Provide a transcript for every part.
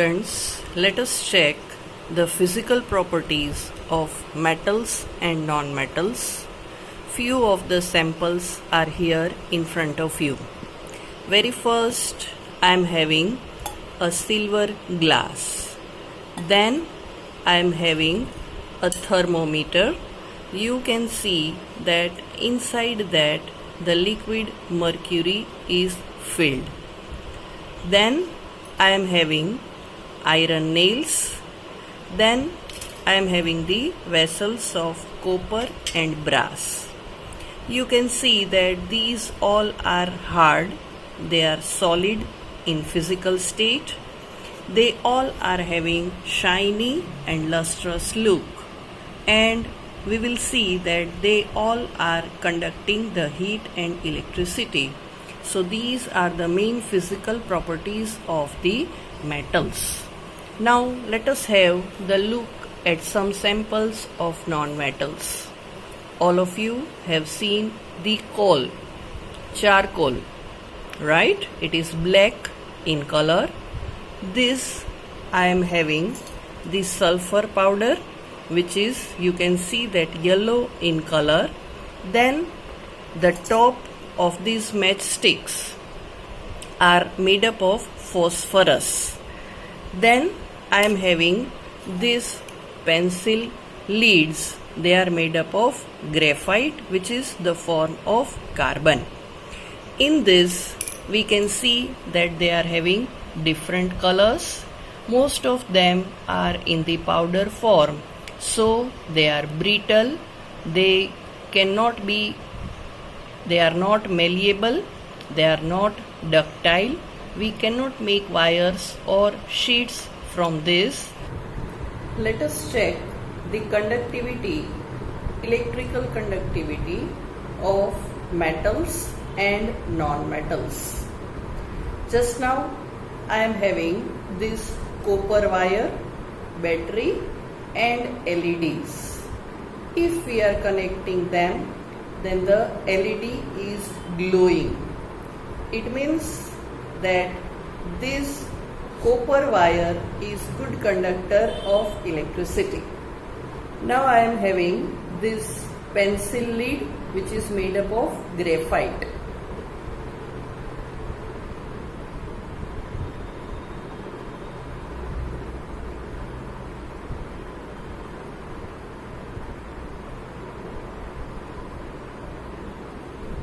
students, let us check the physical properties of metals and non-metals. Few of the samples are here in front of you. Very first, I am having a silver glass. Then I am having a thermometer. You can see that inside that the liquid mercury is filled. Then I am having iron nails. Then I am having the vessels of copper and brass. You can see that these all are hard. They are solid in physical state. They all are having shiny and lustrous look, and we will see that they all are conducting the heat and electricity. So these are the main physical properties of the metals. Now let us have the look at some samples of non-metals. All of you have seen the coal, charcoal, right? It is black in color. This I am having the sulfur powder, which is, you can see that yellow in color. Then the top of these matchsticks are made up of phosphorus. Then I am having these pencil leads. They are made up of graphite, which is the form of carbon. In this we can see that they are having different colors. Most of them are in the powder form, so they are brittle. They are not malleable, they are not ductile. We cannot make wires or sheets from this. Let us check the conductivity, electrical conductivity of metals and non-metals. Just now I am having this copper wire, battery and LEDs. If we are connecting them, then the LED is glowing. It means that this copper wire is good conductor of electricity. Now I am having this pencil lead, which is made up of graphite.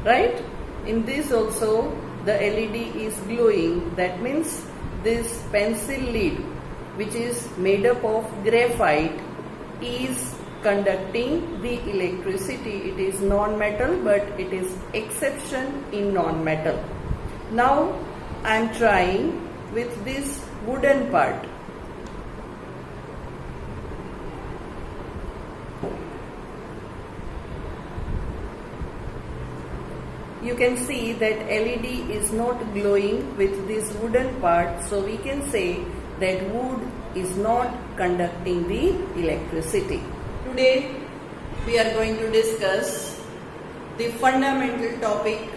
Right? In this also the LED is glowing. That means this pencil lead, which is made up of graphite, is conducting the electricity. It is non-metal, but it is exception in non-metal. Now I am trying with this wooden part. You can see that LED is not glowing with this wooden part, so we can say that wood is not conducting the electricity. Today we are going to discuss the fundamental topic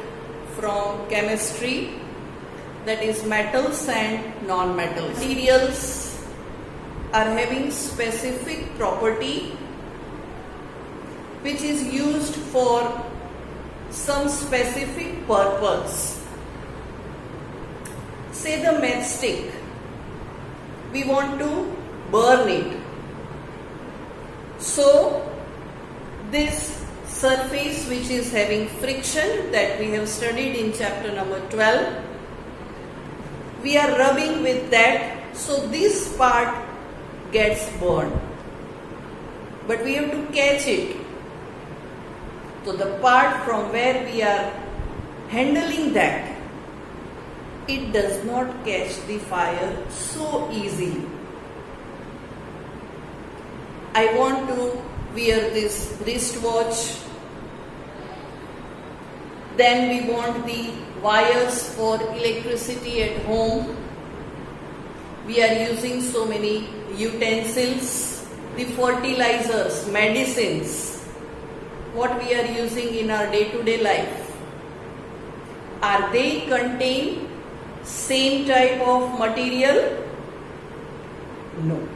from chemistry, that is metals and non-metals. Materials are having specific property which is used for some specific purpose. Say the matchstick, we want to burn it. So this surface which is having friction, that we have studied in chapter number 12, we are rubbing with that, so this part gets burned. But we have to catch it. So the part from where we are handling that, it does not catch the fire so easily. I want to wear this wristwatch. Then we want the wires for electricity at home. We are using so many utensils, the fertilizers, medicines, what we are using in our day-to-day life. Are they contain same type of material? No.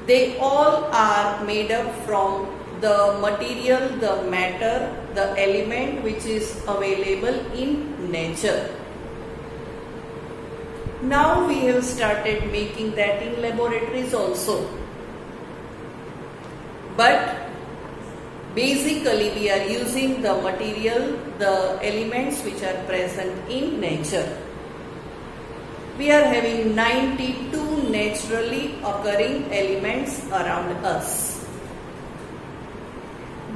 They all are made up from the material, the matter, the element which is available in nature. Now we have started making that in laboratories also. But basically we are using the material, the elements which are present in nature. We are having 92 naturally occurring elements around us.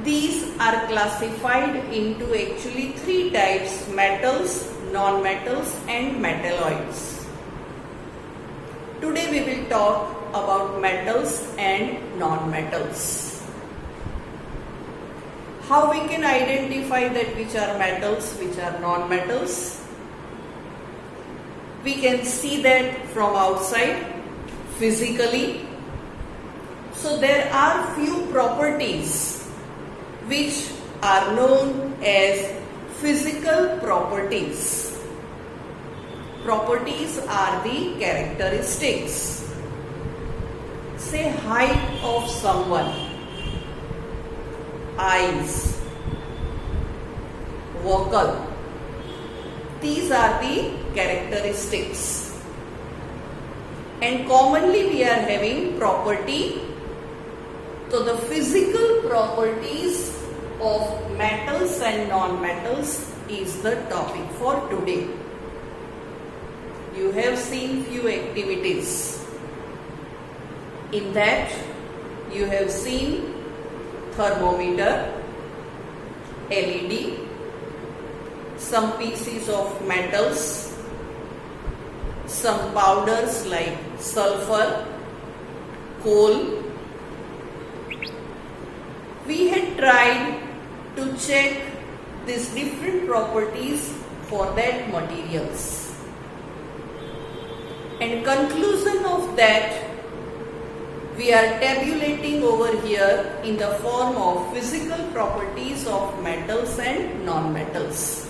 These are classified into actually three types: metals, non-metals and metalloids. Today we will talk about metals and non-metals. How we can identify that which are metals, which are non-metals? We can see that from outside, physically. So there are few properties which are known as physical properties. Properties are the characteristics. Say height of someone, eyes, vocal. These are the characteristics. And commonly we are having property. So the physical properties of metals and non-metals is the topic for today. You have seen few activities. In that you have seen thermometer, LED, some pieces of metals, some powders like sulfur, coal. We had tried to check these different properties for that materials. And conclusion of that we are tabulating over here in the form of physical properties of metals and non-metals.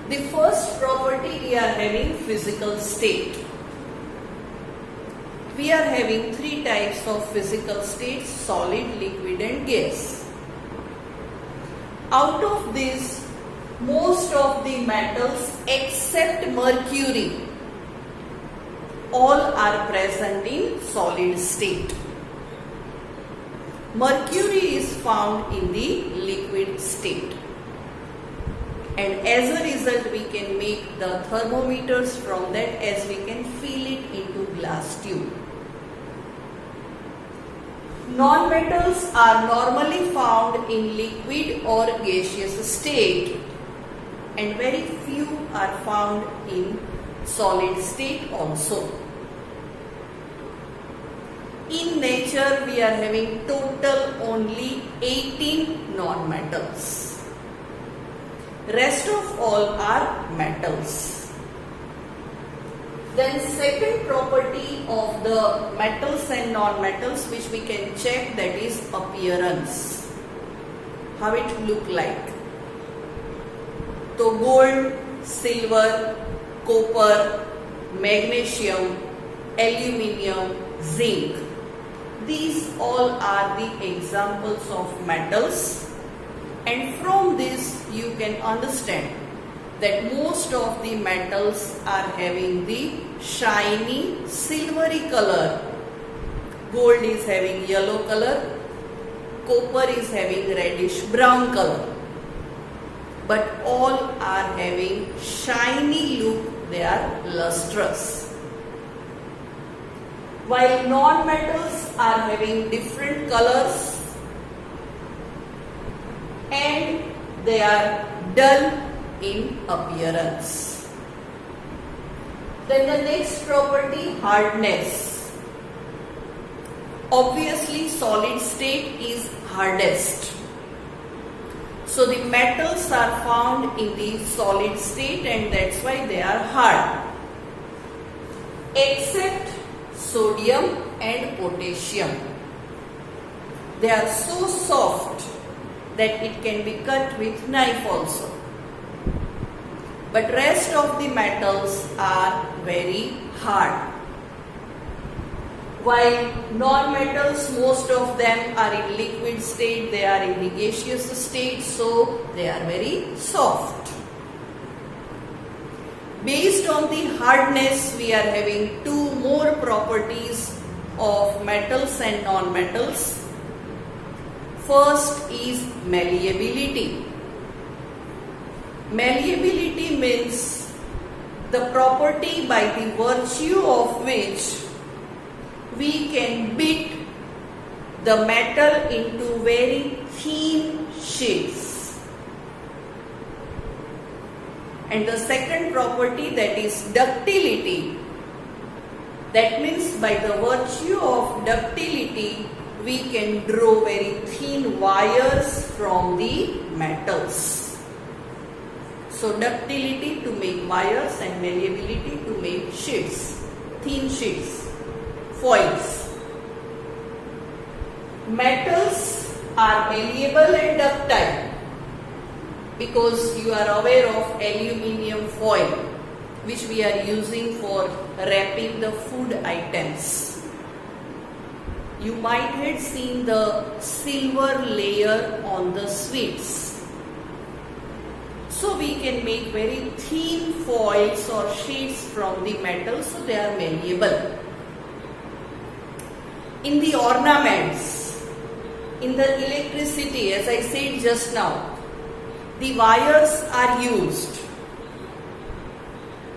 The first property we are having physical state. We are having three types of physical states: solid, liquid and gas. Out of these, most of the metals except mercury, all are present in solid state. Mercury is found in the liquid state. And as a result, we can make the thermometers from that, as we can feel it into glass tube. Non-metals are normally found in liquid or gaseous state, and very few are found in solid state also. In nature, we are having total only 18 non-metals. Rest of all are metals. Then second property of the metals and non-metals which we can check, that is appearance. How it look like. So gold, silver, copper, magnesium, aluminium, zinc. These all are the examples of metals. And from this you can understand that most of the metals are having the shiny silvery color. Gold is having yellow color, copper is having reddish brown color. But all are having shiny look, they are lustrous. While non-metals are having different colors and they are dull in appearance. Then the next property, hardness. Obviously solid state is hardest. So the metals are found in the solid state and that's why they are hard. Except sodium and potassium. They are so soft that it can be cut with knife also. But rest of the metals are very hard. While non-metals, most of them are in liquid state, they are in the gaseous state, so they are very soft. Based on the hardness, we are having two more properties of metals and non-metals. First is malleability. Malleability means the property by the virtue of which we can beat the metal into very thin sheets. And the second property, that is ductility. That means by the virtue of ductility, we can draw very thin wires from the metals. So ductility to make wires and malleability to make sheets, thin sheets, foils. Metals are malleable and ductile because you are aware of aluminium foil, which we are using for wrapping the food items. You might have seen the silver layer on the sweets. So we can make very thin foils or sheets from the metal, so they are malleable. In the ornaments, in the electricity, as I said just now, the wires are used,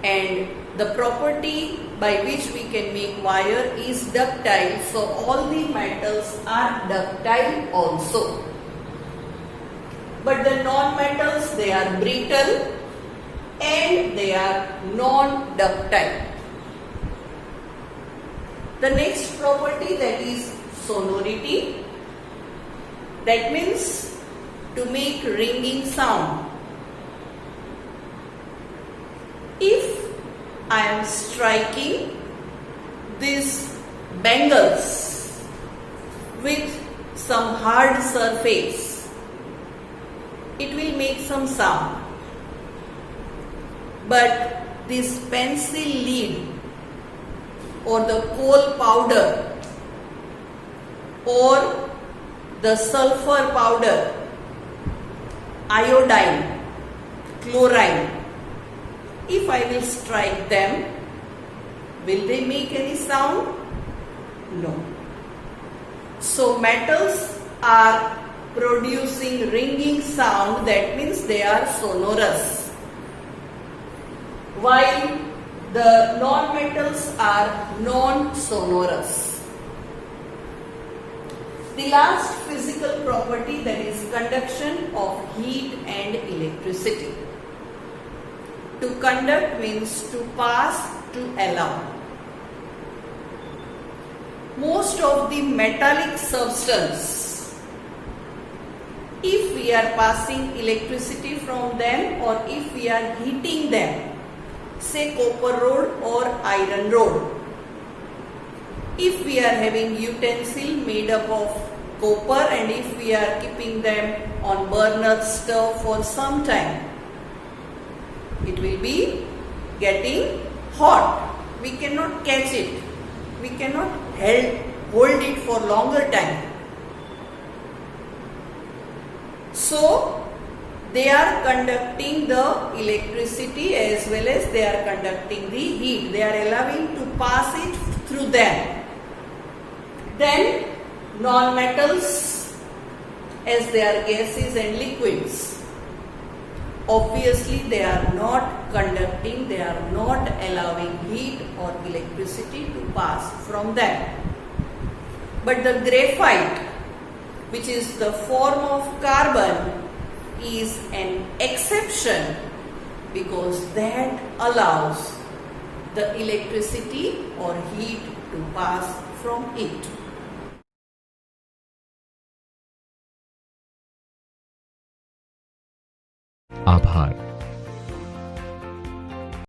and the property by which we can make wire is ductile, so all the metals are ductile also. But the non-metals, they are brittle and they are non-ductile. The next property, that is sonority. That means to make ringing sound. If I am striking these bangles with some hard surface, it will make some sound. But this pencil lead or the coal powder or the sulfur powder, iodine, chlorine, if I will strike them, will they make any sound? No. So metals are producing ringing sound, that means they are sonorous. While the non-metals are non-sonorous. The last physical property, that is conduction of heat and electricity. To conduct means to pass, to allow. Most of the metallic substance, if we are passing electricity from them or if we are heating them, say copper rod or iron rod, if we are having utensil made up of copper and if we are keeping them on burner stove for some time, it will be getting hot. We cannot catch it. We cannot hold it for longer time. So they are conducting the electricity as well as they are conducting the heat. They are allowing to pass it through them. Then non-metals, as they are gases and liquids, obviously they are not conducting, they are not allowing heat or electricity to pass from them. But the graphite, which is the form of carbon, is an exception because that allows the electricity or heat to pass from it. आभार।